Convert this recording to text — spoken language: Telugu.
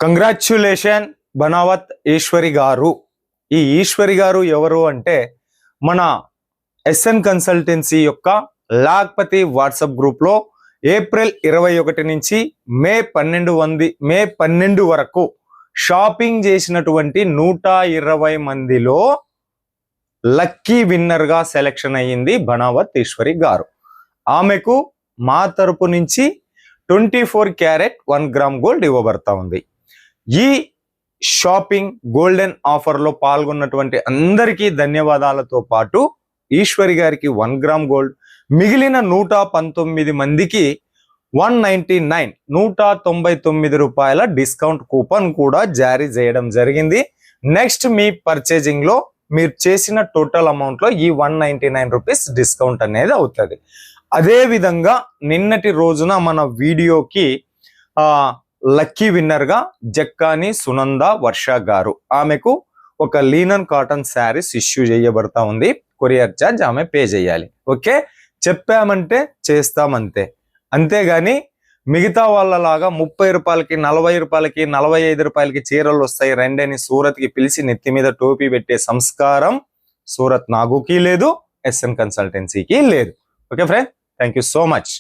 కంగ్రాచ్యులేషన్ బనావత్ ఈశ్వరి గారు. ఈ ఈశ్వరి గారు ఎవరు అంటే మన ఎస్ఎన్ కన్సల్టెన్సీ యొక్క లాక్పతి వాట్సాప్ గ్రూప్ లో ఏప్రిల్ 21 నుంచి మే 12 వరకు షాపింగ్ చేసినటువంటి 120 మందిలో లక్కీ విన్నర్ గా సెలెక్షన్ అయ్యింది బనావత్ ఈశ్వరి గారు. ఆమెకు మా తరపు నుంచి 24 క్యారెట్ 1 గ్రామ్ గోల్డ్ ఇవ్వబడతా ఉంది. ఈ షాపింగ్ గోల్డెన్ ఆఫర్ లో పాల్గొన్నటువంటి అందరికీ ధన్యవాదాలతో పాటు ఈశ్వరి గారికి 1 గ్రామ్ గోల్డ్, మిగిలిన 119 మందికి 199 రూపాయల డిస్కౌంట్ కూపన్ కూడా జారీ చేయడం జరిగింది. నెక్స్ట్ మీ పర్చేజింగ్ లో మీరు చేసిన టోటల్ అమౌంట్ లో ఈ 199 రూపీస్ డిస్కౌంట్ అనేది అవుతుంది. అదే విధంగా నిన్నటి రోజున మన వీడియోకి లక్కీ విన్నర్ గా జక్కాని సునంద వర్ష గారు, ఆమెకు ఒక లీనన్ కాటన్ శారీస్ ఇష్యూ చేయబడతా ఉంది. కొరియర్ ఛార్జ్ ఆమె పే చేయాలి. ఓకే, చెప్పామంటే చేస్తామంతే. అంతేగాని మిగతా వాళ్ళలాగా 30 రూపాయలకి 40 రూపాయలకి 45 రూపాయలకి చీరలు వస్తాయి రెండని సూరత్ కి పిలిచి నెత్తి మీద టోపీ పెట్టే సంస్కారం సూరత్ నాగుకి లేదు, ఎస్ఎన్ కన్సల్టెన్సీకి లేదు. Okay friend, thank you so much.